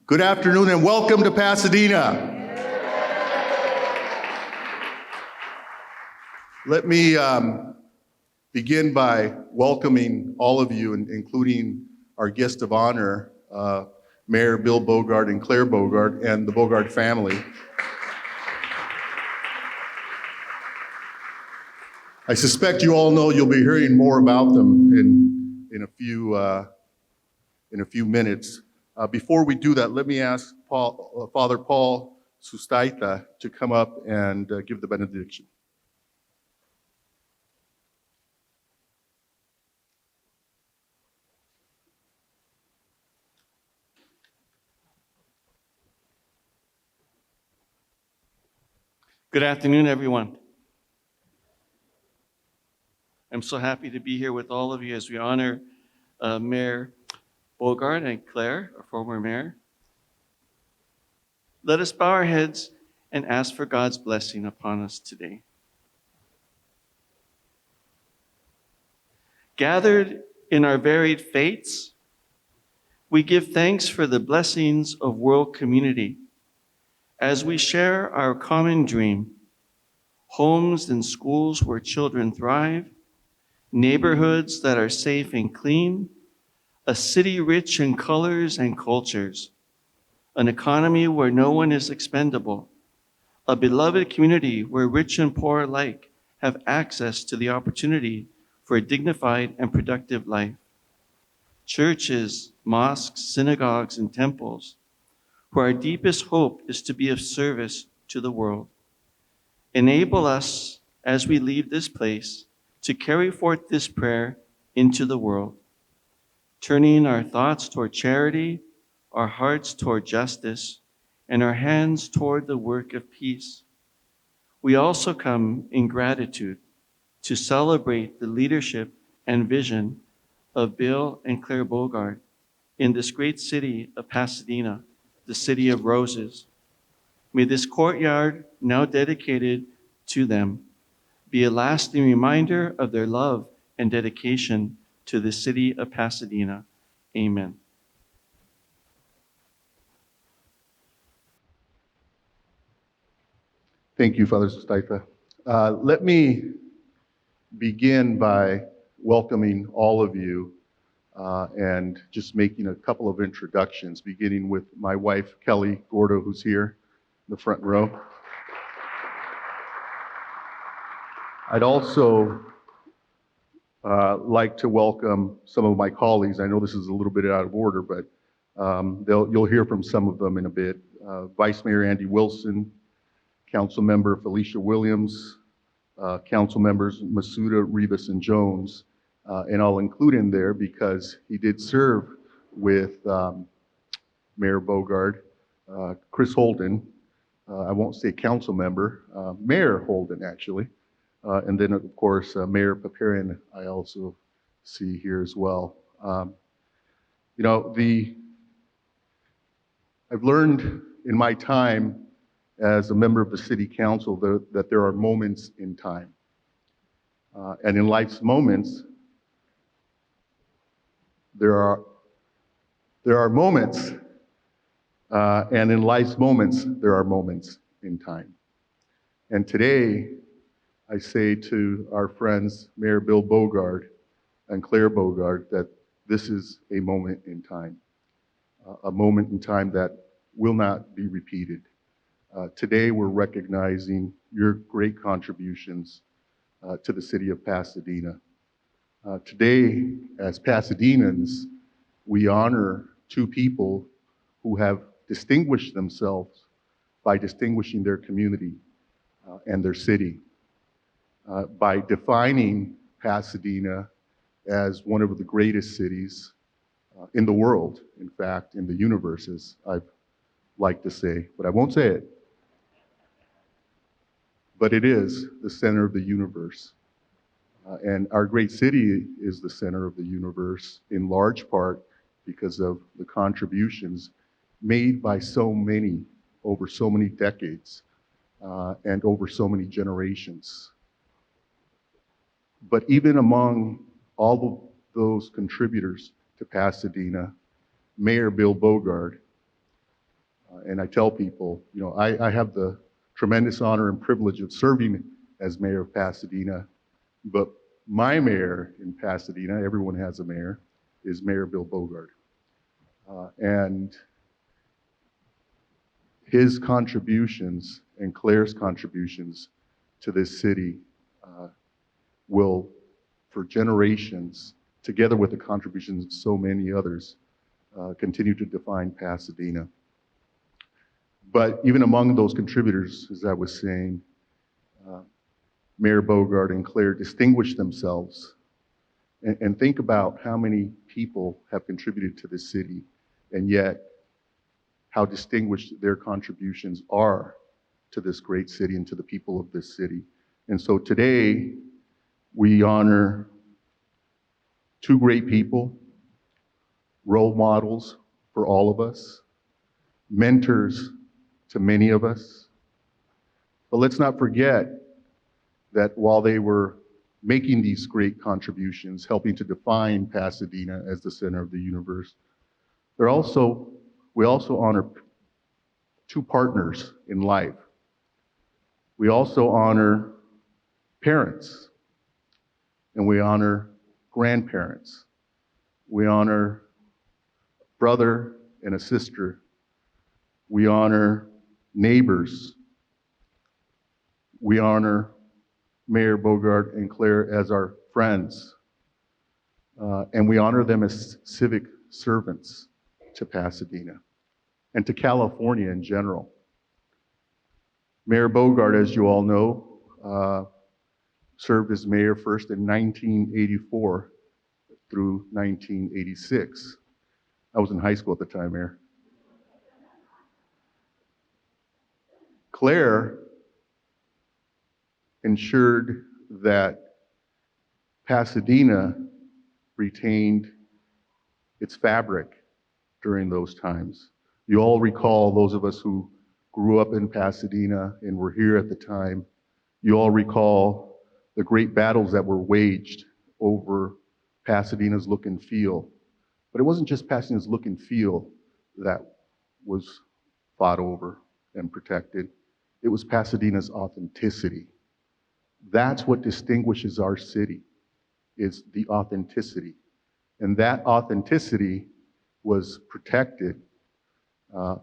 Good afternoon and welcome to Pasadena. Let me begin by welcoming all of you, including our guest of honor, Mayor Bill Bogaard and Claire Bogaard, and the Bogaard family. I suspect you all know you'll be hearing more about them in a few minutes. Before we do that, let me ask Father Paul Sustaita to come up and give the benediction. Good afternoon, everyone. I'm so happy to be here with all of you as we honor Mayor Bogaard and Claire, our former mayor. Let us bow our heads and ask for God's blessing upon us today. Gathered in our varied faiths, we give thanks for the blessings of world community as we share our common dream, homes and schools where children thrive, neighborhoods that are safe and clean, a city rich in colors and cultures, an economy where no one is expendable, a beloved community where rich and poor alike have access to the opportunity for a dignified and productive life. Churches, mosques, synagogues, and temples, where our deepest hope is to be of service to the world. Enable us, as we leave this place, to carry forth this prayer into the world, turning our thoughts toward charity, our hearts toward justice, and our hands toward the work of peace. We also come in gratitude to celebrate the leadership and vision of Bill and Claire Bogaard in this great city of Pasadena, the city of roses. May this courtyard, now dedicated to them, be a lasting reminder of their love and dedication to the city of Pasadena. Amen. Thank you, Father Sustaita. Let me begin by welcoming all of you and just making a couple of introductions, beginning with my wife, Kelly Gordo, who's here in the front row. I'd also like to welcome some of my colleagues. I know this is a little bit out of order, but you'll hear from some of them in a bit. Vice Mayor Andy Wilson, Council Member Felicia Williams, Council Members Masuda, Rivas, and Jones. And I'll include in there because he did serve with Mayor Bogaard, Chris Holden, I won't say council member, Mayor Holden actually, and then of course Mayor Paparian I also see here as well. I've learned in my time as a member of the city council that there are moments in time. And in life's moments, there are moments, and in life's moments, there are moments in time. And today, I say to our friends, Mayor Bill Bogaard and Claire Bogaard, that this is a moment in time that will not be repeated. Today, we're recognizing your great contributions to the city of Pasadena. Today, as Pasadenans, we honor two people who have distinguished themselves by distinguishing their community and their city, by defining Pasadena as one of the greatest cities in the world, in fact, in the universe, as I'd like to say, but I won't say it. But it is the center of the universe. And our great city is the center of the universe in large part because of the contributions made by so many over so many decades and over so many generations. But even among all of those contributors to Pasadena, Mayor Bill Bogaard And I tell people, I have the tremendous honor and privilege of serving as mayor of Pasadena, but my mayor in Pasadena, everyone has a mayor, is Mayor Bill Bogaard. And his contributions and Claire's contributions to this city will, for generations, together with the contributions of so many others, continue to define Pasadena. But even among those contributors, as I was saying, Mayor Bogaard and Claire distinguished themselves. And think about how many people have contributed to this city, and yet how distinguished their contributions are to this great city and to the people of this city. And so today, we honor two great people, role models for all of us, mentors to many of us. But let's not forget that while they were making these great contributions, helping to define Pasadena as the center of the universe, we also honor two partners in life. We also honor parents, and we honor grandparents. We honor a brother and a sister. We honor neighbors. We honor Mayor Bogaard and Claire as our friends. And we honor them as civic servants to Pasadena and to California in general. Mayor Bogaard, as you all know, served as mayor first in 1984 through 1986. I was in high school at the time, Mayor. Claire ensured that Pasadena retained its fabric during those times. You all recall, those of us who grew up in Pasadena and were here at the time, you all recall the great battles that were waged over Pasadena's look and feel. But it wasn't just Pasadena's look and feel that was fought over and protected. It was Pasadena's authenticity. That's what distinguishes our city, is the authenticity. And that authenticity was protected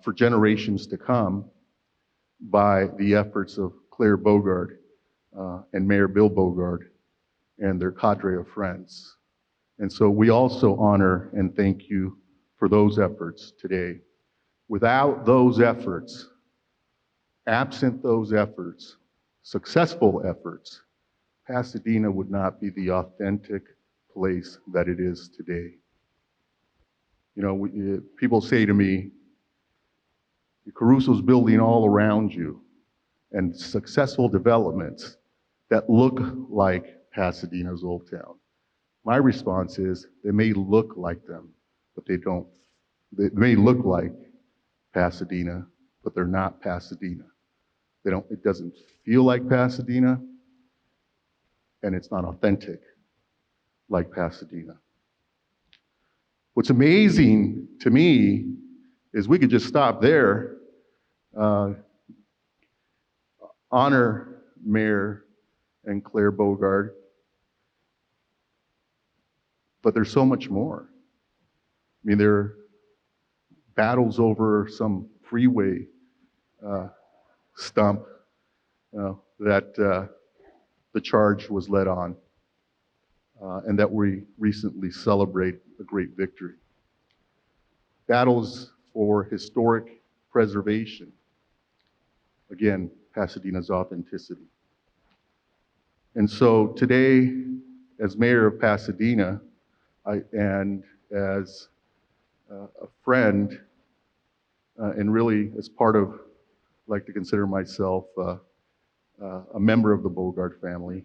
for generations to come by the efforts of Claire Bogaard and Mayor Bill Bogaard and their cadre of friends. And so we also honor and thank you for those efforts today. Without those efforts, absent those efforts, successful efforts, Pasadena would not be the authentic place that it is today. People say to me, Caruso's building all around you, and successful developments that look like Pasadena's Old Town. My response is, they may look like them, but they don't. They may look like Pasadena, but they're not Pasadena. It doesn't feel like Pasadena, and it's not authentic like Pasadena. What's amazing to me is we could just stop there, honor Mayor and Claire Bogaard, but there's so much more. I mean, there are battles over some freeway stump that the charge was led on, and that we recently celebrate a great victory. Battles for historic preservation. Again, Pasadena's authenticity. And so today, as mayor of Pasadena, and as a friend, and really as part of, I like to consider myself a member of the Bogaard family,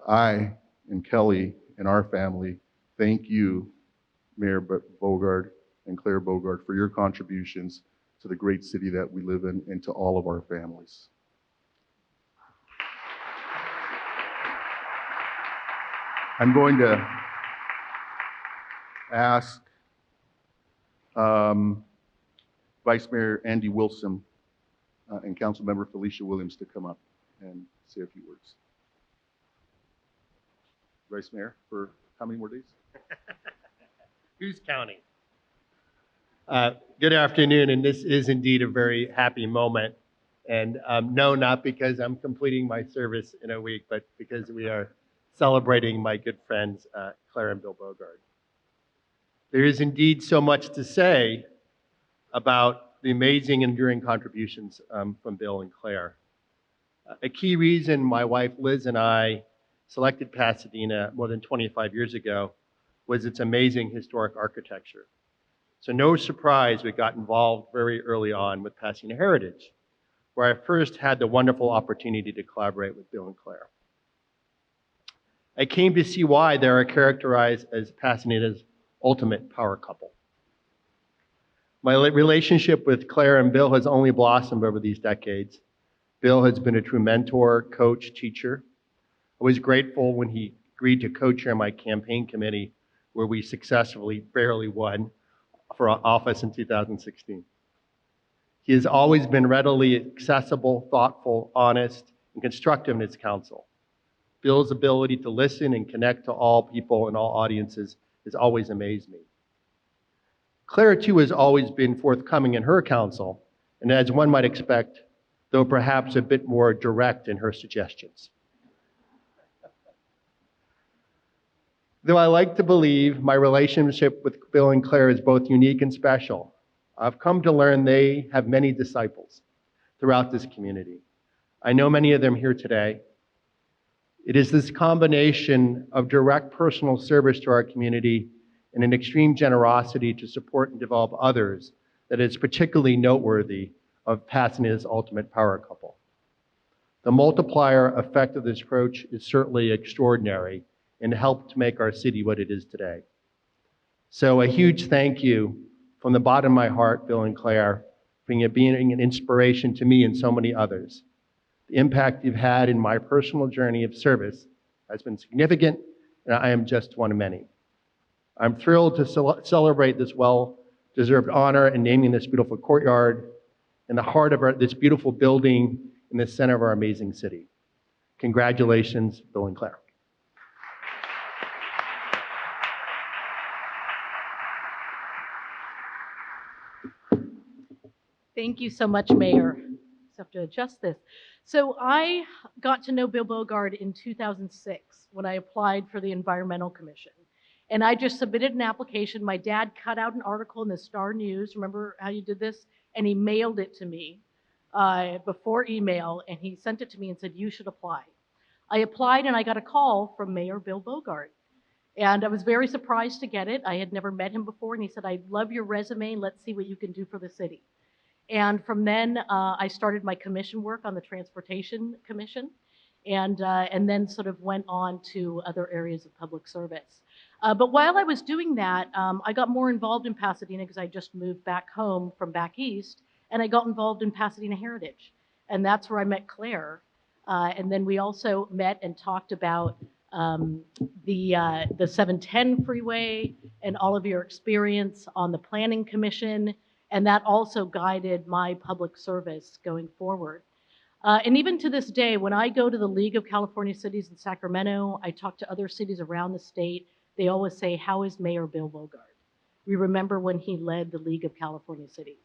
I and Kelly and our family thank you, Mayor Bogaard and Claire Bogaard, for your contributions to the great city that we live in and to all of our families. I'm going to ask Vice Mayor Andy Wilson and Councilmember Felicia Williams to come up and say a few words. Vice Mayor, for how many more days? Who's counting? Good afternoon, and this is indeed a very happy moment. And no, not because I'm completing my service in a week, but because we are celebrating my good friends, Claire and Bill Bogaard. There is indeed so much to say about the amazing enduring contributions from Bill and Claire. A key reason my wife Liz and I selected Pasadena more than 25 years ago was its amazing historic architecture. So no surprise we got involved very early on with Pasadena Heritage, where I first had the wonderful opportunity to collaborate with Bill and Claire. I came to see why they are characterized as Pasadena's ultimate power couple. My relationship with Claire and Bill has only blossomed over these decades. Bill has been a true mentor, coach, teacher. I was grateful when he agreed to co-chair my campaign committee, where we successfully barely won for office in 2016. He has always been readily accessible, thoughtful, honest, and constructive in his counsel. Bill's ability to listen and connect to all people and all audiences has always amazed me. Claire, too, has always been forthcoming in her counsel, and as one might expect, though perhaps a bit more direct in her suggestions. Though I like to believe my relationship with Bill and Claire is both unique and special, I've come to learn they have many disciples throughout this community. I know many of them here today. It is this combination of direct personal service to our community and an extreme generosity to support and develop others that is particularly noteworthy of Pasadena's ultimate power couple. The multiplier effect of this approach is certainly extraordinary and helped to make our city what it is today. So a huge thank you from the bottom of my heart, Bill and Claire, for being an inspiration to me and so many others. The impact you've had in my personal journey of service has been significant, and I am just one of many. I'm thrilled to celebrate this well-deserved honor in naming this beautiful courtyard in the heart of this beautiful building in the center of our amazing city. Congratulations, Bill and Claire. Thank you so much, Mayor. Just have to adjust this. So I got to know Bill Bogaard in 2006 when I applied for the Environmental Commission. And I just submitted an application. My dad cut out an article in the Star News. Remember how you did this? And he mailed it to me before email, and he sent it to me and said, you should apply. I applied, and I got a call from Mayor Bill Bogaard. And I was very surprised to get it. I had never met him before, and he said, I love your resume. Let's see what you can do for the city. And from then, I started my commission work on the Transportation Commission, and then sort of went on to other areas of public service. But while I was doing that, I got more involved in Pasadena because I just moved back home from back east, and I got involved in Pasadena Heritage. And that's where I met Claire. And then we also met and talked about the 710 freeway and all of your experience on the Planning Commission. And that also guided my public service going forward. And even to this day, when I go to the League of California Cities in Sacramento, I talk to other cities around the state, they always say, how is Mayor Bill Bogaard? We remember when he led the League of California Cities.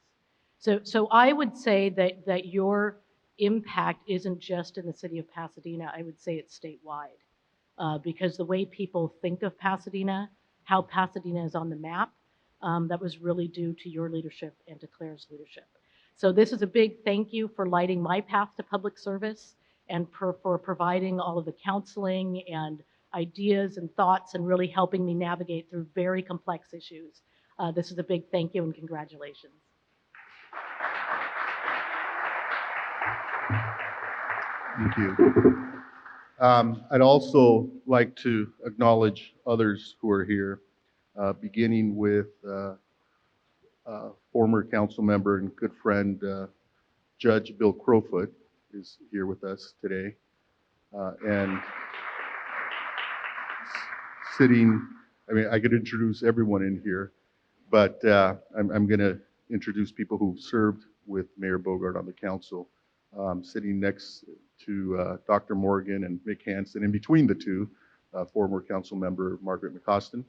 So I would say that your impact isn't just in the city of Pasadena, I would say it's statewide. Because the way people think of Pasadena, how Pasadena is on the map, that was really due to your leadership and to Claire's leadership. So this is a big thank you for lighting my path to public service and for providing all of the counseling and ideas and thoughts and really helping me navigate through very complex issues. This is a big thank you and congratulations. Thank you. I'd also like to acknowledge others who are here, beginning with former council member and good friend, Judge Bill Crowfoot is here with us today. And sitting, I mean, I could introduce everyone in here, but I'm going to introduce people who served with Mayor Bogaard on the council. Sitting next to Dr. Morgan and Mick Hansen, in between the two, former council member Margaret McCostin.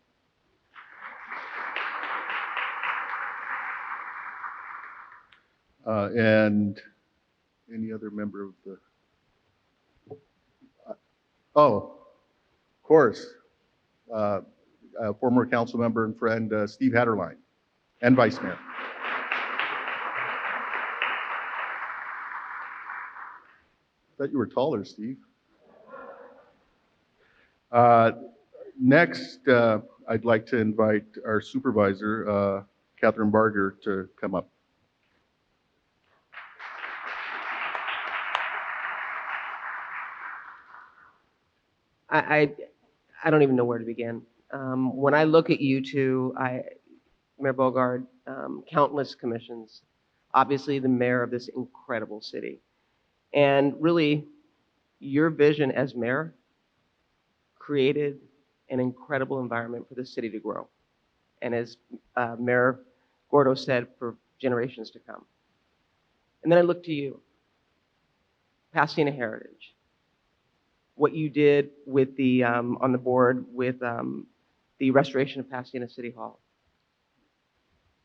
And any other member of the, oh, of course, former council member and friend Steve Hatterline, and Vice Mayor. I thought you were taller, Steve. Next, I'd like to invite our supervisor, Catherine Barger, to come up. I don't even know where to begin. When I look at you two, Mayor Bogaard, countless commissions, obviously the mayor of this incredible city. And really, your vision as mayor created an incredible environment for the city to grow. And as Mayor Gordo said, for generations to come. And then I look to you, Pasadena Heritage. What you did with the on the board with the restoration of Pasadena City Hall.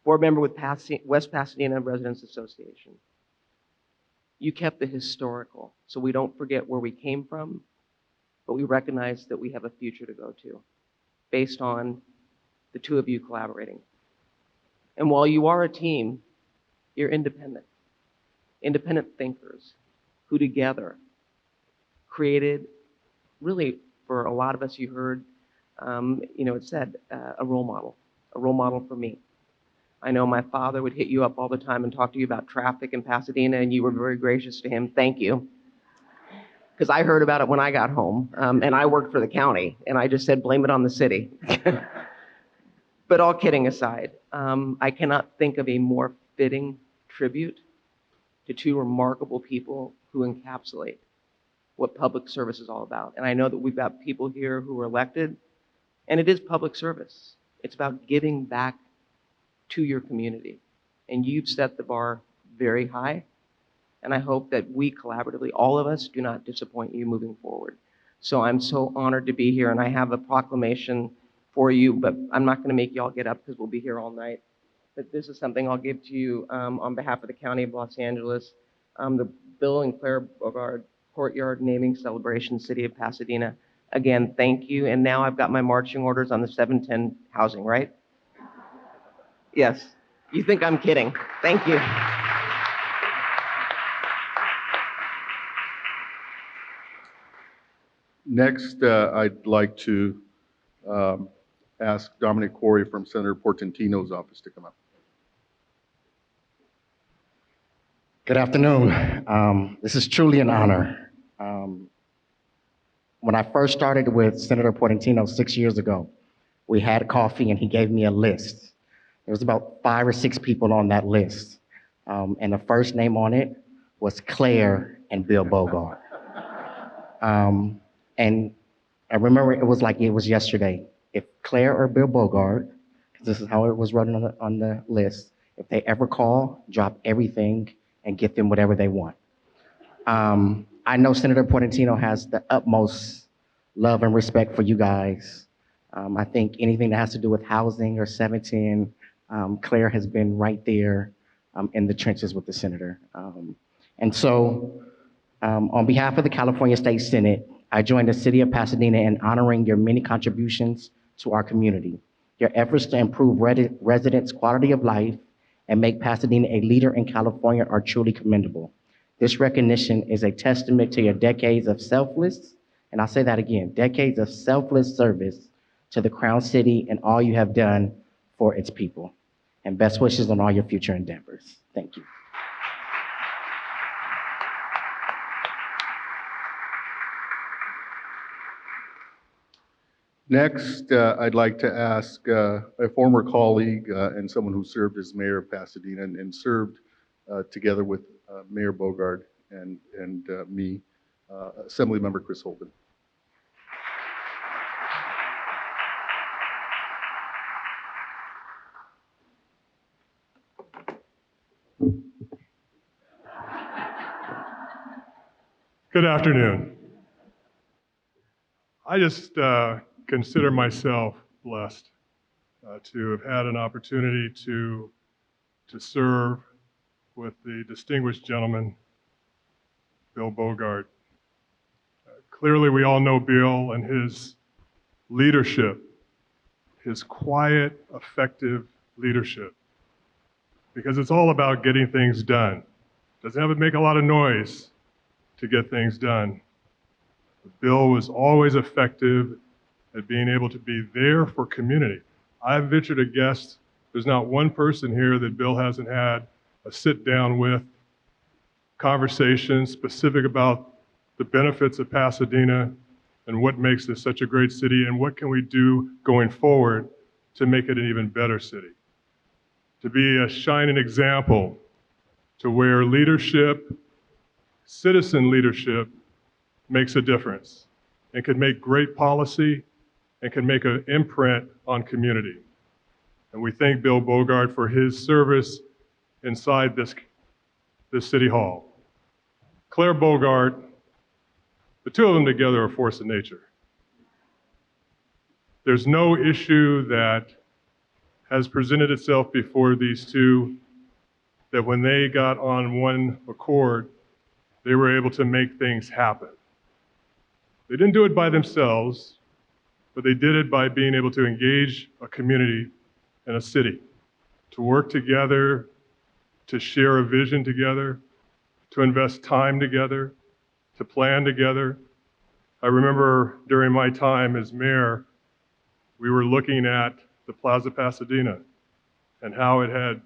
Board member with West Pasadena Residents Association. You kept the historical, so we don't forget where we came from, but we recognize that we have a future to go to, based on the two of you collaborating. And while you are a team, you're independent thinkers who together created, really, for a lot of us, you heard, it said a role model for me. I know my father would hit you up all the time and talk to you about traffic in Pasadena, and you were very gracious to him. Thank you. Because I heard about it when I got home, and I worked for the county, and I just said, blame it on the city. But all kidding aside, I cannot think of a more fitting tribute to two remarkable people who encapsulate what public service is all about. And I know that we've got people here who are elected, and it is public service. It's about giving back to your community. And you've set the bar very high. And I hope that we collaboratively, all of us, do not disappoint you moving forward. So I'm so honored to be here, and I have a proclamation for you, but I'm not going to make you all get up because we'll be here all night. But this is something I'll give to you on behalf of the County of Los Angeles, the Bill and Claire Bogaard Courtyard Naming Celebration, City of Pasadena. Again, thank you. And now I've got my marching orders on the 710 housing, right? Yes. You think I'm kidding. Thank you. Next, I'd like to ask Dominic Corey from Senator Portantino's office to come up. Good afternoon. This is truly an honor. When I first started with Senator Portantino 6 years ago, we had coffee and he gave me a list. There was about 5 or 6 people on that list. And the first name on it was Claire and Bill Bogaard. And I remember it was like it was yesterday. If Claire or Bill Bogaard, this is how it was written on the list, if they ever call, drop everything and get them whatever they want. I know Senator Portantino has the utmost love and respect for you guys. I think anything that has to do with housing or 710, Claire has been right there in the trenches with the senator. And so on behalf of the California State Senate, I joined the City of Pasadena in honoring your many contributions to our community. Your efforts to improve residents' quality of life and make Pasadena a leader in California are truly commendable. This recognition is a testament to your decades of selfless, and I'll say that again, decades of selfless service to the Crown City and all you have done for its people. And best wishes on all your future endeavors. Thank you. Next, I'd like to ask a former colleague and someone who served as mayor of Pasadena and served together with Mayor Bogaard and me, Assemblymember Chris Holden. Good afternoon. I just consider myself blessed to have had an opportunity to serve with the distinguished gentleman, Bill Bogaard. Clearly, we all know Bill and his leadership, his quiet, effective leadership, because it's all about getting things done. Doesn't have to make a lot of noise to get things done. Bill was always effective at being able to be there for community. I've ventured a guess, there's not one person here that Bill hasn't had a sit down with, conversation specific about the benefits of Pasadena and what makes this such a great city and what can we do going forward to make it an even better city. To be a shining example to where leadership, citizen leadership, makes a difference and can make great policy and can make an imprint on community. And we thank Bill Bogaard for his service inside this City Hall. Claire Bogaard, the two of them together are a force of nature. There's no issue that has presented itself before these two that when they got on one accord, they were able to make things happen. They didn't do it by themselves, but they did it by being able to engage a community and a city, to work together, to share a vision together, to invest time together, to plan together. I remember during my time as mayor, we were looking at the Plaza Pasadena and how it had,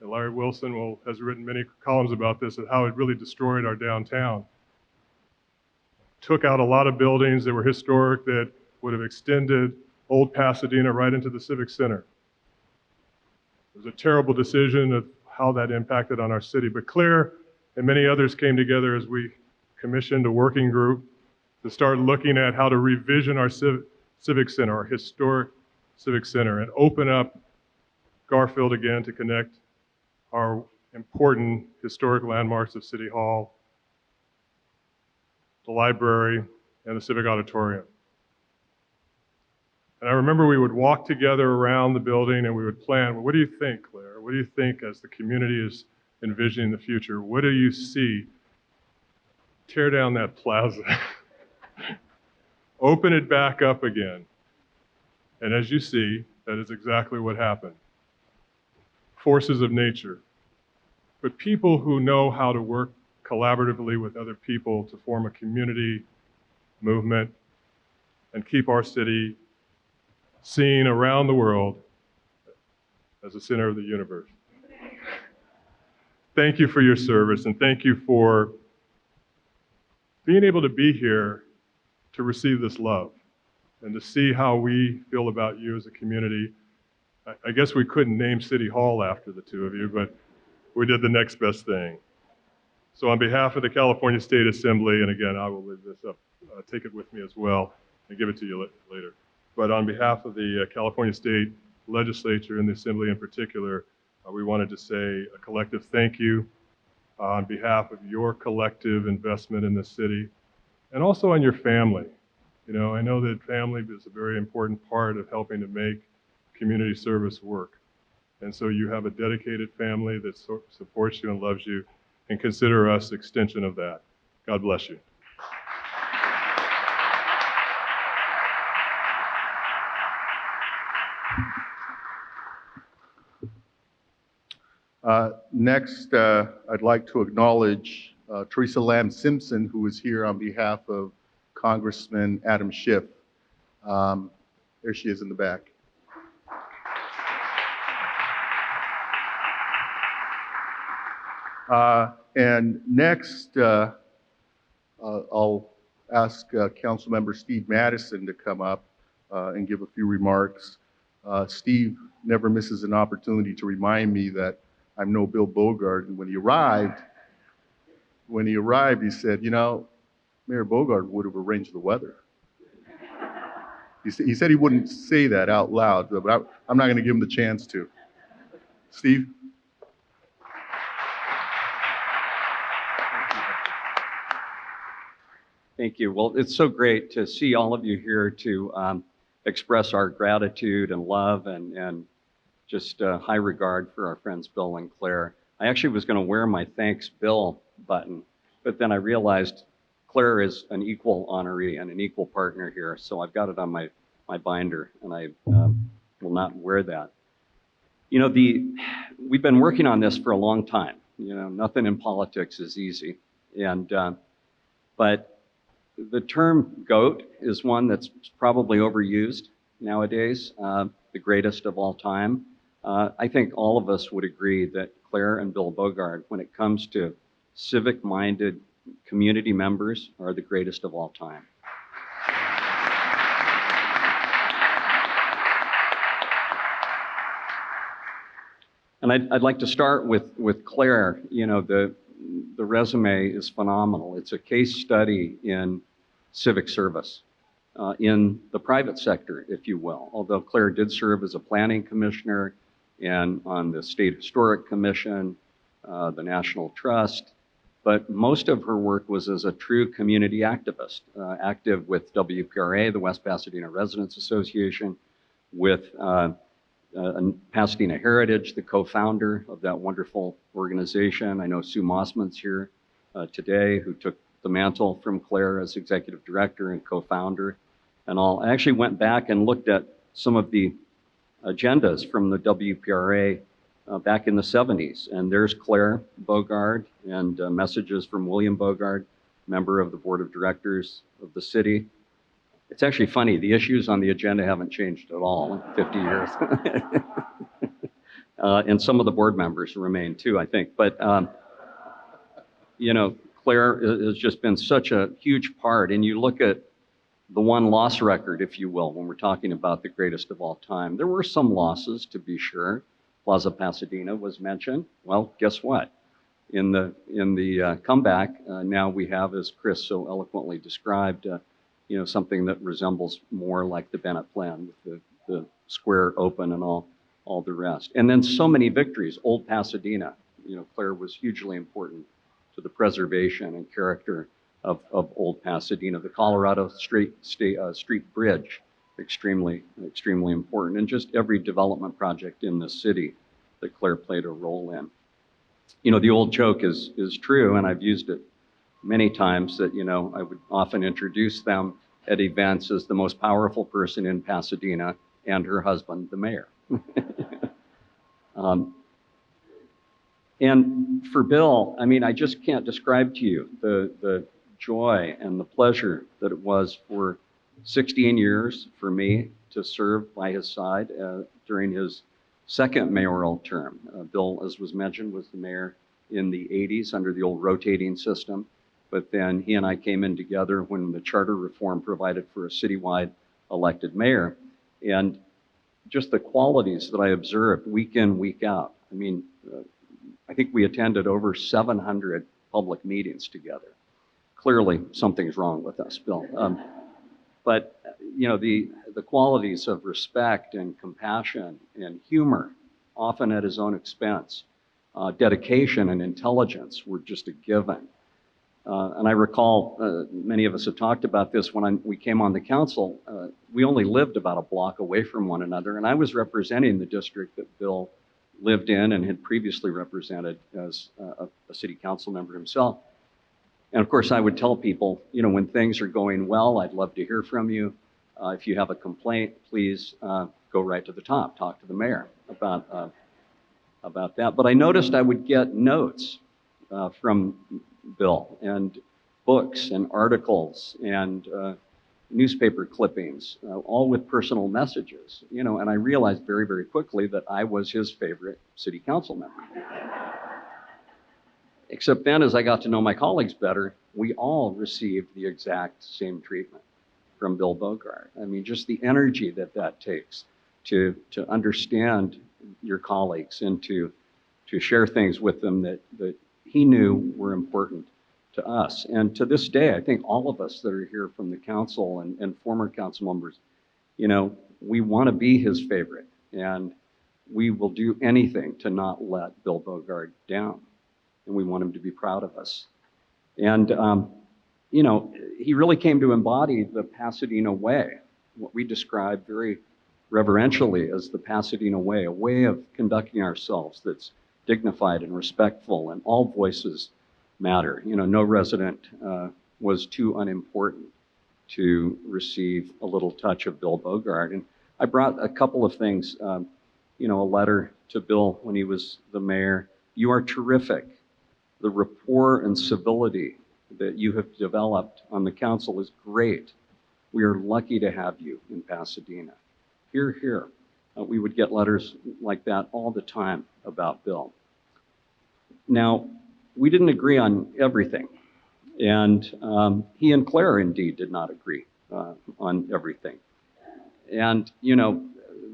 and Larry Wilson has written many columns about this, and how it really destroyed our downtown. Took out a lot of buildings that were historic that would have extended old Pasadena right into the Civic Center. It was a terrible decision of how that impacted on our city. But Claire and many others came together as we commissioned a working group to start looking at how to revision our Civic Center, our historic Civic Center, and open up Garfield again to connect our important historic landmarks of City Hall, the library, and the Civic Auditorium. And I remember we would walk together around the building and we would plan, well, what do you think, Claire? What do you think as the community is envisioning the future? What do you see? Tear down that plaza. Open it back up again. And as you see, that is exactly what happened. Forces of nature. But people who know how to work collaboratively with other people to form a community movement and keep our city seen around the world as the center of the universe. Thank you for your service, and thank you for being able to be here to receive this love and to see how we feel about you as a community. I guess we couldn't name City Hall after the two of you, but we did the next best thing. So on behalf of the California State Assembly, and again, I will leave this up, take it with me as well and give it to you later. But on behalf of the California State Legislature and the Assembly in particular, we wanted to say a collective thank you on behalf of your collective investment in this city and also on your family. You know, I know that family is a very important part of helping to make community service work. And so you have a dedicated family that supports you and loves you, and consider us extension of that. God bless you. Next, I'd like to acknowledge Teresa Lamb Simpson, who is here on behalf of Congressman Adam Schiff. There she is in the back. And next, I'll ask Councilmember Steve Madison to come up and give a few remarks. Steve never misses an opportunity to remind me that I'm no Bill Bogaard. And when he arrived, he said, you know, Mayor Bogaard would have arranged the weather. He said he wouldn't say that out loud, but I'm not going to give him the chance to. Steve? Thank you. Well, it's so great to see all of you here to express our gratitude and love and just high regard for our friends Bill and Claire. I actually was going to wear my thanks Bill button, but then I realized Claire is an equal honoree and an equal partner here, so I've got it on my binder, and I will not wear that. You know, we've been working on this for a long time. You know, nothing in politics is easy, and but the term GOAT is one that's probably overused nowadays, the greatest of all time. I think all of us would agree that Claire and Bill Bogaard, when it comes to civic-minded community members, are the greatest of all time. And I'd like to start with Claire. You know, the resume is phenomenal. It's a case study in civic service, in the private sector, if you will. Although Claire did serve as a planning commissioner and on the State Historic Commission, the National Trust, but most of her work was as a true community activist, active with WPRA, the West Pasadena Residents Association, with Pasadena Heritage, the co-founder of that wonderful organization. I know Sue Mossman's here today, who took the mantle from Claire as executive director and co-founder and all. I actually went back and looked at some of the agendas from the WPRA back in the 70s, and there's Claire Bogaard and messages from William Bogaard, member of the board of directors of the city. It's actually funny, the issues on the agenda haven't changed at all in 50 years. And some of the board members remain too, I think. But, you know, Claire has just been such a huge part. And you look at the one loss record, if you will, when we're talking about the greatest of all time. There were some losses, to be sure. Plaza Pasadena was mentioned. Well, guess what? In the comeback, now we have, as Chris so eloquently described, you know, something that resembles more like the Bennett plan with the square open and all the rest. And then so many victories. Old Pasadena, you know, Claire was hugely important to the preservation and character of Old Pasadena. The Colorado Street Bridge, extremely important. And just every development project in the city that Claire played a role in. You know, the old joke is true, and I've used it many times, that, you know, I would often introduce them at events as the most powerful person in Pasadena and her husband, the mayor. And for Bill, I mean, I just can't describe to you the joy and the pleasure that it was for 16 years for me to serve by his side during his second mayoral term. Bill, as was mentioned, was the mayor in the 80s under the old rotating system. But then he and I came in together when the charter reform provided for a citywide elected mayor. And just the qualities that I observed week in, week out. I mean, I think we attended over 700 public meetings together. Clearly, something's wrong with us, Bill. But, you know, the qualities of respect and compassion and humor, often at his own expense, dedication and intelligence were just a given. And I recall many of us have talked about this when we came on the council. We only lived about a block away from one another, and I was representing the district that Bill lived in and had previously represented as a city council member himself. And of course, I would tell people, you know, when things are going well, I'd love to hear from you. If you have a complaint, please go right to the top, talk to the mayor about that. But I noticed I would get notes from Bill, and books and articles and newspaper clippings, all with personal messages, you know, and I realized very, very quickly that I was his favorite city council member. Except then, as I got to know my colleagues better, we all received the exact same treatment from Bill Bogaard. I mean, just the energy that takes to understand your colleagues and to share things with them that he knew were important to us. And to this day, I think all of us that are here from the council and former council members, you know, we want to be his favorite, and we will do anything to not let Bill Bogaard down. And we want him to be proud of us. And he really came to embody the Pasadena way, what we describe very reverentially as the Pasadena way, a way of conducting ourselves that's dignified and respectful, and all voices matter. No resident was too unimportant to receive a little touch of Bill Bogaard. And I brought a couple of things, a letter to Bill when he was the mayor. You are terrific. The rapport and civility that you have developed on the council is great. We are lucky to have you in Pasadena. Hear, hear. We would get letters like that all the time about Bill. Now, we didn't agree on everything. And he and Claire, indeed, did not agree on everything. And,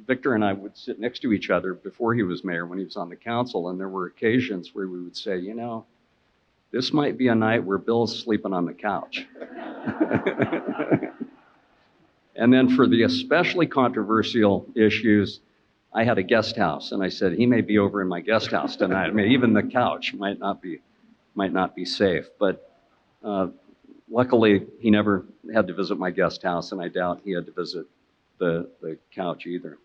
Victor and I would sit next to each other before he was mayor when he was on the council, and there were occasions where we would say, this might be a night where Bill's sleeping on the couch. And then for the especially controversial issues, I had a guest house, and I said, he may be over in my guest house tonight. I mean, even the couch might not be safe. But luckily, he never had to visit my guest house, and I doubt he had to visit the couch either.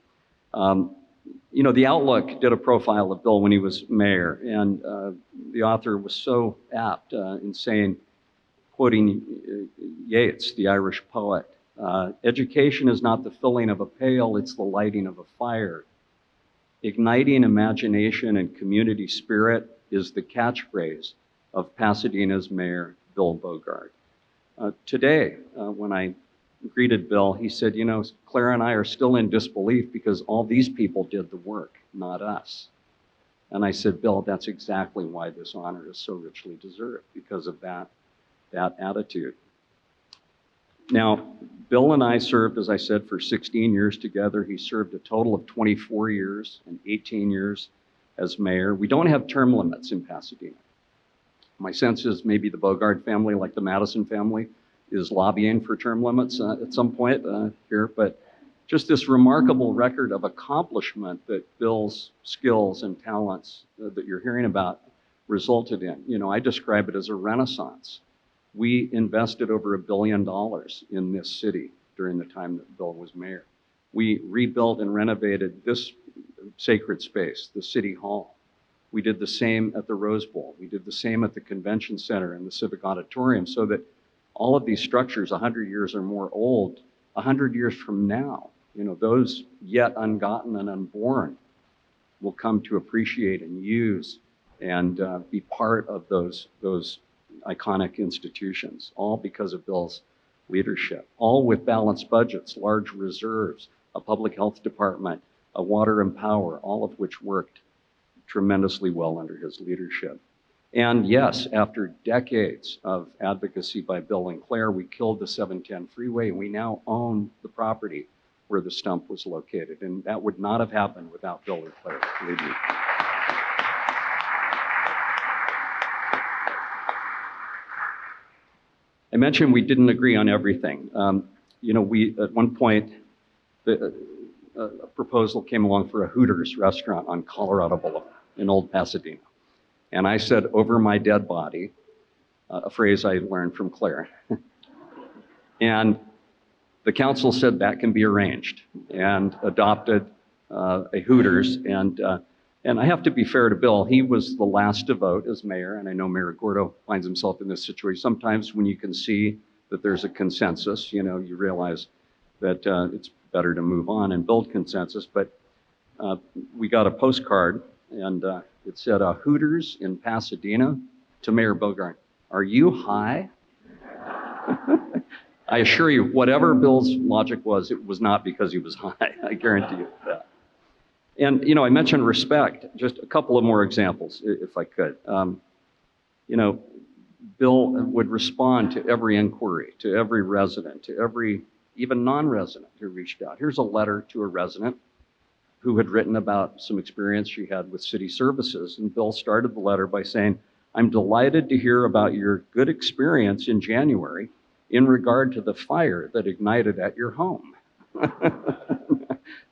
The Outlook did a profile of Bill when he was mayor, and the author was so apt in saying, quoting Yeats, the Irish poet, education is not the filling of a pail, it's the lighting of a fire. Igniting imagination and community spirit is the catchphrase of Pasadena's mayor, Bill Bogaard. Today, when I greeted Bill, he said, Claire and I are still in disbelief because all these people did the work, not us. And I said, Bill, that's exactly why this honor is so richly deserved, because of that attitude. Now, Bill and I served, as I said, for 16 years together. He served a total of 24 years and 18 years as mayor. We don't have term limits in Pasadena. My sense is maybe the Bogaard family, like the Madison family, is lobbying for term limits at some point here, but just this remarkable record of accomplishment that Bill's skills and talents that you're hearing about resulted in. I describe it as a renaissance. We invested over $1 billion in this city during the time that Bill was mayor. We rebuilt and renovated this sacred space, the City Hall. We did the same at the Rose Bowl. We did the same at the Convention Center and the Civic Auditorium, so that all of these structures, 100 years or more old, 100 years from now, those yet ungotten and unborn will come to appreciate and use and be part of those iconic institutions, all because of Bill's leadership, all with balanced budgets, large reserves, a public health department, a water and power, all of which worked tremendously well under his leadership. And yes, after decades of advocacy by Bill and Claire, we killed the 710 freeway, and we now own the property where the stump was located. And that would not have happened without Bill and Claire, believe me. I mentioned we didn't agree on everything. We, at one point, a proposal came along for a Hooters restaurant on Colorado Boulevard in Old Pasadena. And I said, over my dead body, a phrase I learned from Claire. And the council said that can be arranged, and adopted a Hooters. And I have to be fair to Bill, he was the last to vote as mayor, and I know Mayor Gordo finds himself in this situation. Sometimes when you can see that there's a consensus, you realize that it's better to move on and build consensus. But we got a postcard, and it said, Hooters in Pasadena to Mayor Bogaard. Are you high? I assure you, whatever Bill's logic was, it was not because he was high. I guarantee you that. And, I mentioned respect. Just a couple of more examples, if I could. Bill would respond to every inquiry, to every resident, to every even non-resident who reached out. Here's a letter to a resident who had written about some experience she had with city services. And Bill started the letter by saying, I'm delighted to hear about your good experience in January in regard to the fire that ignited at your home.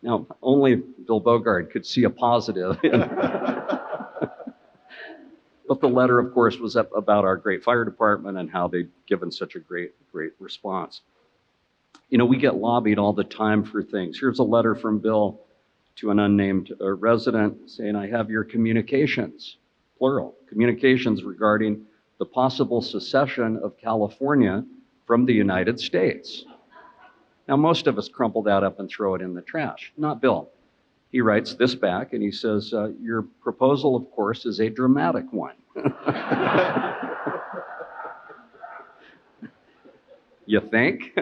Now, only Bill Bogaard could see a positive. But But the letter, of course, was about our great fire department and how they'd given such a great response. You know, we get lobbied all the time for things. Here's a letter from Bill to an unnamed resident saying, I have your communications, plural, communications regarding the possible secession of California from the United States. Now, most of us crumple that up and throw it in the trash. Not Bill. He writes this back and he says, your proposal, of course, is a dramatic one. You think?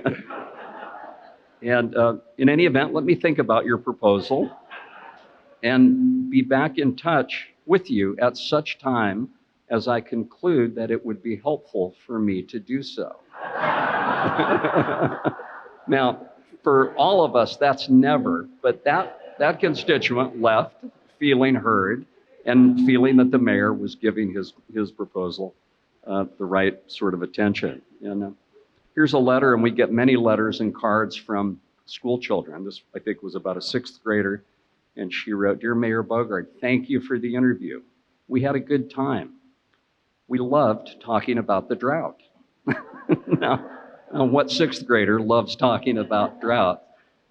And in any event, let me think about your proposal and be back in touch with you at such time as I conclude that it would be helpful for me to do so. Now, for all of us, that's never, but that constituent left feeling heard and feeling that the mayor was giving his proposal the right sort of attention. And here's a letter, and we get many letters and cards from school children. This, I think, was about a 6th grader, and she wrote, Dear Mayor Bogaard, thank you for the interview. We had a good time. We loved talking about the drought. Now, what 6th grader loves talking about drought?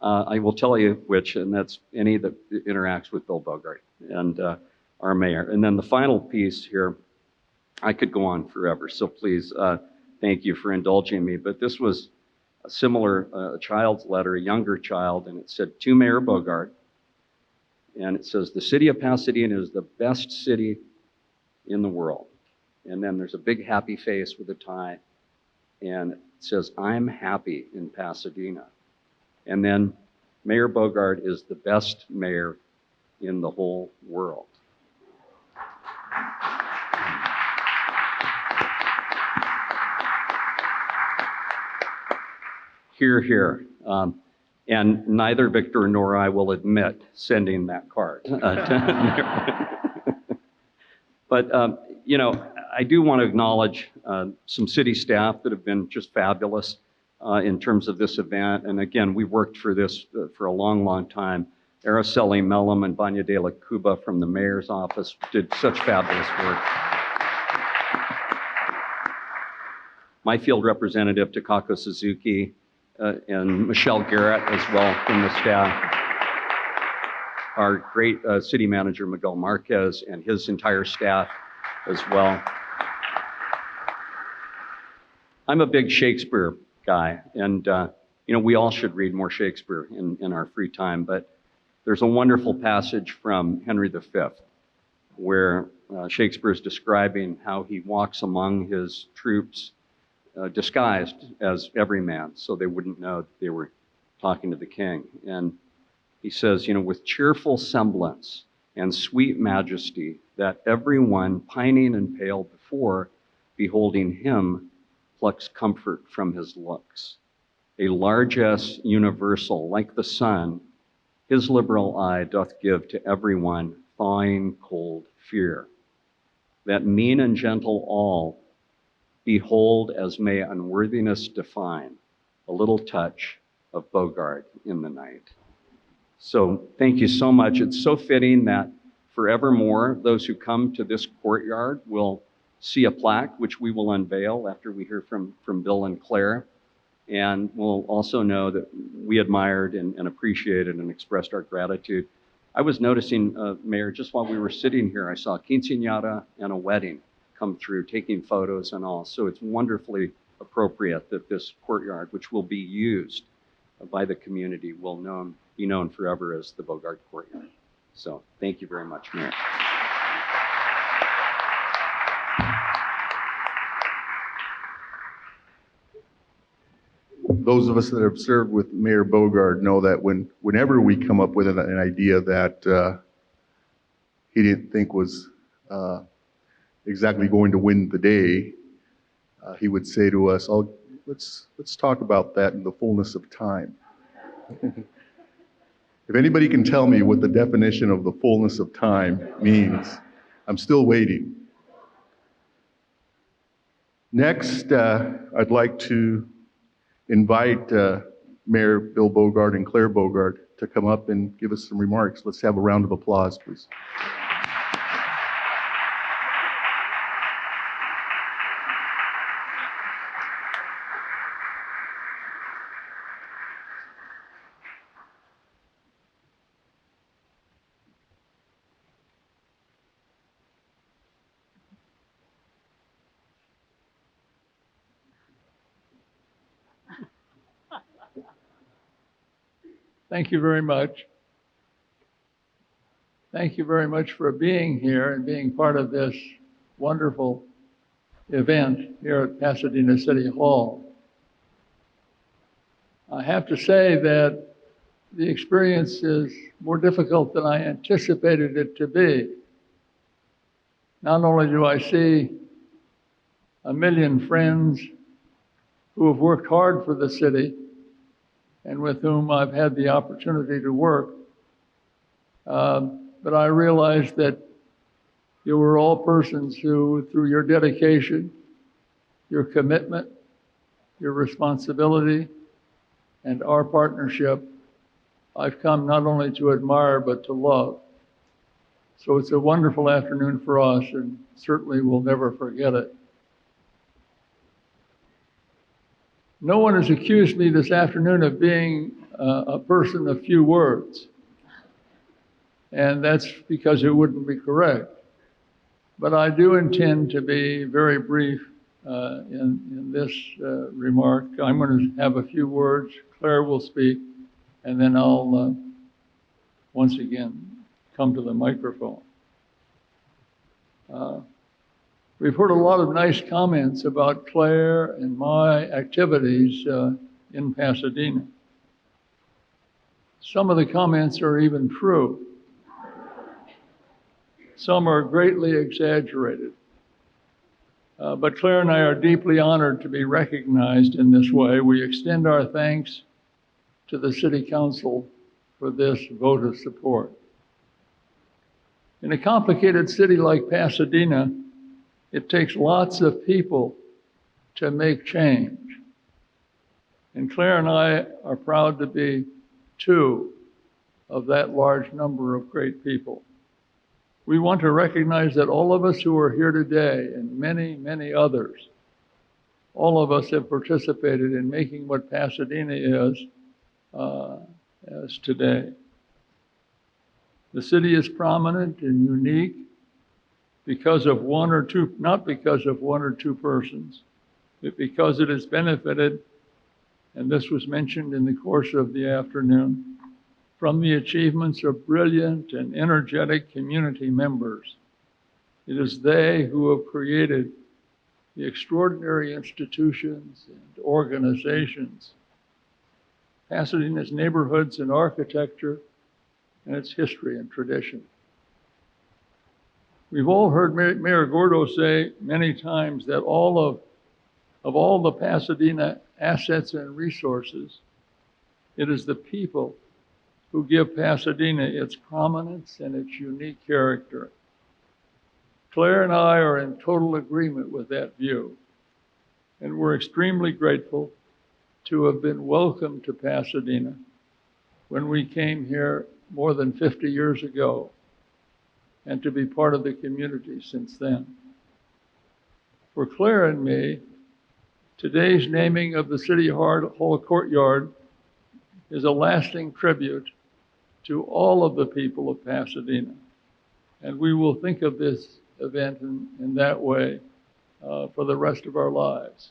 I will tell you which, and that's any that interacts with Bill Bogaard and our mayor. And then the final piece here, I could go on forever, so please, thank you for indulging me. But this was a similar child's letter, a younger child, and it said, to Mayor Bogaard, and it says, the city of Pasadena is the best city in the world. And then there's a big happy face with a tie, and it says, I'm happy in Pasadena. And then Mayor Bogaard is the best mayor in the whole world. Hear, hear. And neither Victor nor I will admit sending that card. But, you know, I do want to acknowledge some city staff that have been just fabulous in terms of this event. And again, we worked for this for a long, long time. Araceli Mellum and Banya de la Cuba from the mayor's office did such fabulous work. My field representative, Takako Suzuki, and Michelle Garrett as well from the staff. Our great city manager, Miguel Marquez, and his entire staff as well. I'm a big Shakespeare guy, and you know, we all should read more Shakespeare in our free time, but there's a wonderful passage from Henry V where Shakespeare is describing how he walks among his troops disguised as every man, so they wouldn't know that they were talking to the king. And he says, you know, with cheerful semblance and sweet majesty, that everyone pining and pale before, beholding him, plucks comfort from his looks. A largesse universal, like the sun, his liberal eye doth give to everyone thawing cold fear. That mean and gentle all behold as may unworthiness define, a little touch of Bogaard in the night. So thank you so much. It's so fitting that forevermore, those who come to this courtyard will see a plaque, which we will unveil after we hear from Bill and Claire. And we'll also know that we admired and appreciated and expressed our gratitude. I was noticing, Mayor, just while we were sitting here, I saw a quinceañera and a wedding come through, taking photos and all. So it's wonderfully appropriate that this courtyard, which will be used by the community, will be known forever as the Bogaard Courtyard. So thank you very much, Mayor. Those of us that have served with Mayor Bogaard know that whenever we come up with an idea that he didn't think was exactly going to win the day, he would say to us, "Oh, let's talk about that in the fullness of time." If anybody can tell me what the definition of the fullness of time means, I'm still waiting. Next, I'd like to invite Mayor Bill Bogaard and Claire Bogaard to come up and give us some remarks. Let's have a round of applause, please. Thank you very much. Thank you very much for being here and being part of this wonderful event here at Pasadena City Hall. I have to say that the experience is more difficult than I anticipated it to be. Not only do I see a million friends who have worked hard for the city and with whom I've had the opportunity to work, but I realize that you were all persons who, through your dedication, your commitment, your responsibility, and our partnership, I've come not only to admire, but to love. So it's a wonderful afternoon for us, and certainly we'll never forget it. No one has accused me this afternoon of being a person of few words, and that's because it wouldn't be correct. But I do intend to be very brief in this remark. I'm going to have a few words. Claire will speak, and then I'll once again come to the microphone. We've heard a lot of nice comments about Claire and my activities in Pasadena. Some of the comments are even true. Some are greatly exaggerated. But Claire and I are deeply honored to be recognized in this way. We extend our thanks to the City Council for this vote of support. In a complicated city like Pasadena, it takes lots of people to make change. And Claire and I are proud to be two of that large number of great people. We want to recognize that all of us who are here today, and many, many others, all of us have participated in making what Pasadena is as today. The city is prominent and unique because of one or two, not because of one or two persons, but because it has benefited, and this was mentioned in the course of the afternoon, from the achievements of brilliant and energetic community members. It is they who have created the extraordinary institutions and organizations, Pasadena's neighborhoods and architecture, and its history and tradition. We've all heard Mayor Gordo say many times that of all the Pasadena assets and resources, it is the people who give Pasadena its prominence and its unique character. Claire and I are in total agreement with that view, and we're extremely grateful to have been welcomed to Pasadena when we came here more than 50 years ago, and to be part of the community since then. For Claire and me, today's naming of the City Hall Courtyard is a lasting tribute to all of the people of Pasadena. And we will think of this event in that way for the rest of our lives.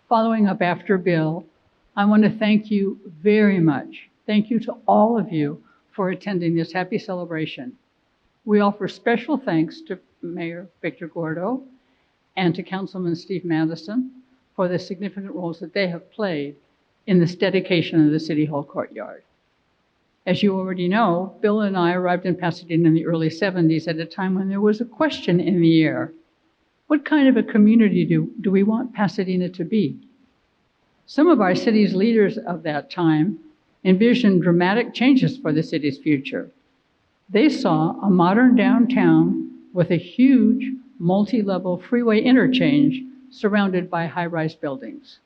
Following up after Bill, I want to thank you very much. Thank you to all of you for attending this happy celebration. We offer special thanks to Mayor Victor Gordo and to Councilman Steve Madison for the significant roles that they have played in this dedication of the City Hall Courtyard. As you already know, Bill and I arrived in Pasadena in the early 70s at a time when there was a question in the air. What kind of a community do we want Pasadena to be? Some of our city's leaders of that time envisioned dramatic changes for the city's future. They saw a modern downtown with a huge multi-level freeway interchange surrounded by high-rise buildings.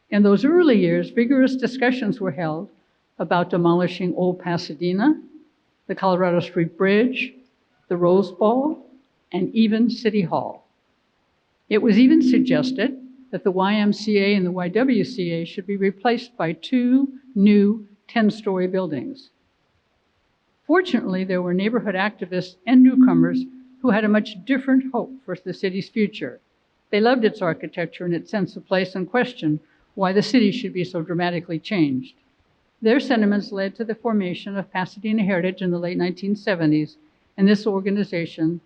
In those early years, vigorous discussions were held about demolishing Old Pasadena, the Colorado Street Bridge, the Rose Bowl, and even City Hall. It was even suggested that the YMCA and the YWCA should be replaced by two new 10-story buildings. Fortunately, there were neighborhood activists and newcomers who had a much different hope for the city's future. They loved its architecture and its sense of place and questioned why the city should be so dramatically changed. Their sentiments led to the formation of Pasadena Heritage in the late 1970s, and this organization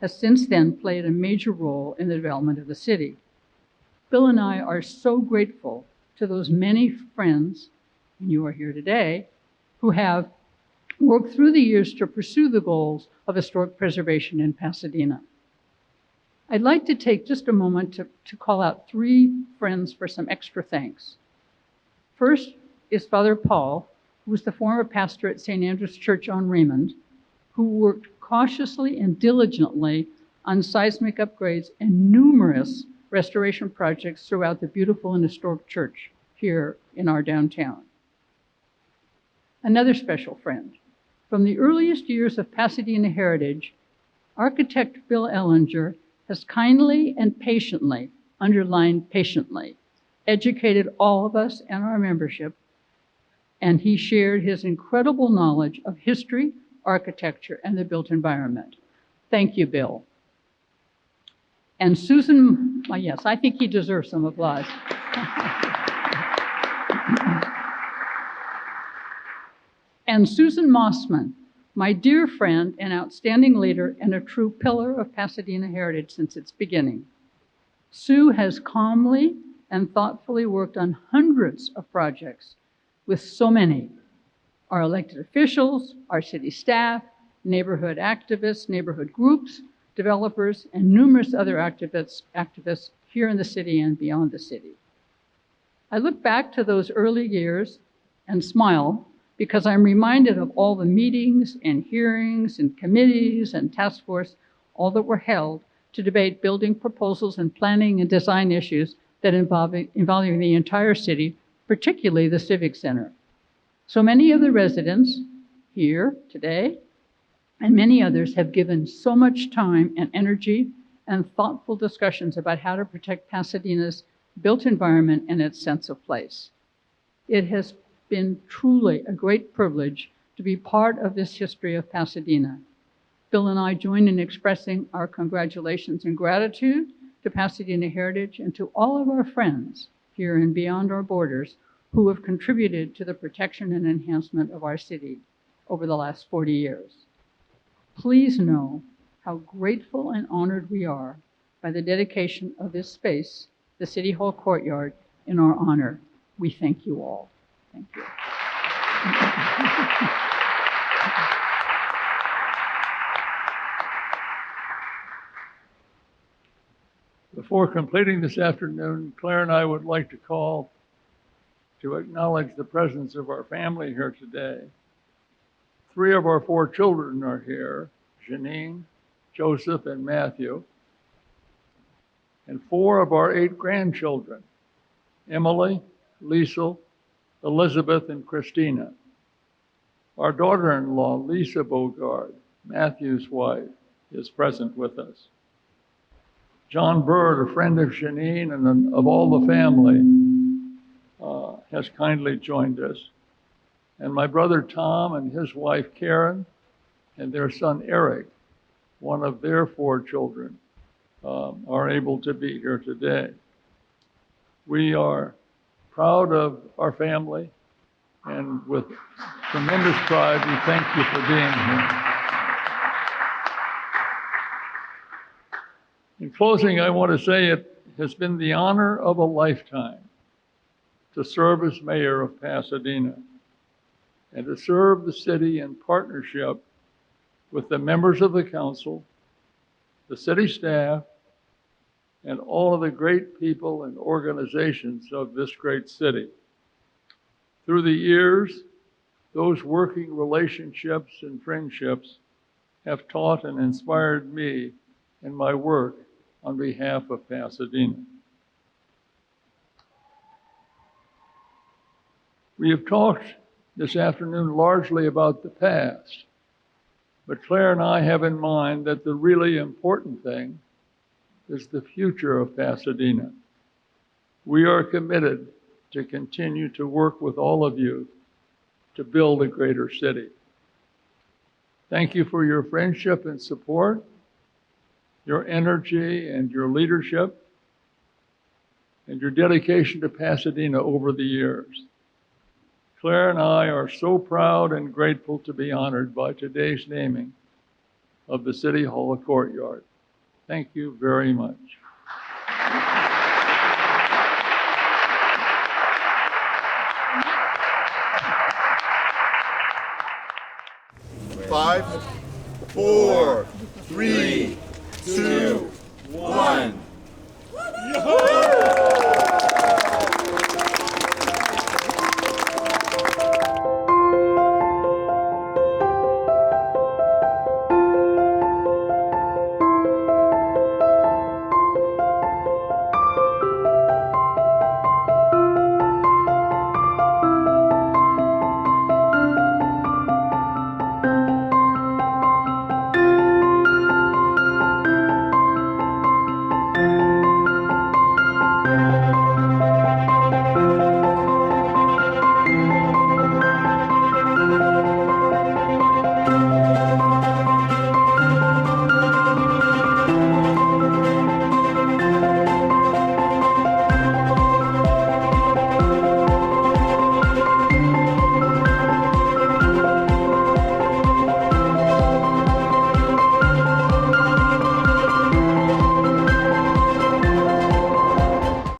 has since then played a major role in the development of the city. Bill and I are so grateful to those many friends, and you are here today, who have worked through the years to pursue the goals of historic preservation in Pasadena. I'd like to take just a moment to call out 3 friends for some extra thanks. First is Father Paul, who was the former pastor at St. Andrew's Church on Raymond, who worked cautiously and diligently on seismic upgrades and numerous restoration projects throughout the beautiful and historic church here in our downtown. Another special friend. From the earliest years of Pasadena Heritage, architect Bill Ellinger has kindly and patiently, underlined patiently, educated all of us and our membership, and he shared his incredible knowledge of history, architecture, and the built environment. Thank you, Bill. And Susan, yes, I think he deserves some applause. And Susan Mossman, my dear friend and outstanding leader and a true pillar of Pasadena Heritage since its beginning. Sue has calmly and thoughtfully worked on hundreds of projects with so many, our elected officials, our city staff, neighborhood activists, neighborhood groups, developers, and numerous other activists here in the city and beyond the city. I look back to those early years and smile because I'm reminded of all the meetings and hearings and committees and task force, all that were held to debate building proposals and planning and design issues that involving the entire city, particularly the Civic Center. So many of the residents here today and many others have given so much time and energy and thoughtful discussions about how to protect Pasadena's built environment and its sense of place. It has been truly a great privilege to be part of this history of Pasadena. Bill and I join in expressing our congratulations and gratitude to Pasadena Heritage and to all of our friends here and beyond our borders who have contributed to the protection and enhancement of our city over the last 40 years. Please know how grateful and honored we are by the dedication of this space, the City Hall Courtyard, in our honor. We thank you all. Thank you. Before completing this afternoon, Claire and I would like to call to acknowledge the presence of our family here today. 3 of our 4 children are here, Janine, Joseph, and Matthew, and 4 of our 8 grandchildren, Emily, Liesel, Elizabeth, and Christina. Our daughter-in-law, Lisa Bogaard, Matthew's wife, is present with us. John Bird, a friend of Janine and of all the family, has kindly joined us. And my brother Tom and his wife Karen and their son Eric, one of their 4 children, are able to be here today. We are proud of our family, and with tremendous pride, we thank you for being here. In closing, I want to say it has been the honor of a lifetime to serve as mayor of Pasadena and to serve the city in partnership with the members of the council, the city staff, and all of the great people and organizations of this great city. Through the years, those working relationships and friendships have taught and inspired me in my work on behalf of Pasadena. We have talked this afternoon largely about the past, but Claire and I have in mind that the really important thing is the future of Pasadena. We are committed to continue to work with all of you to build a greater city. Thank you for your friendship and support, your energy and your leadership, and your dedication to Pasadena over the years. Claire and I are so proud and grateful to be honored by today's naming of the City Hall Courtyard. Thank you very much.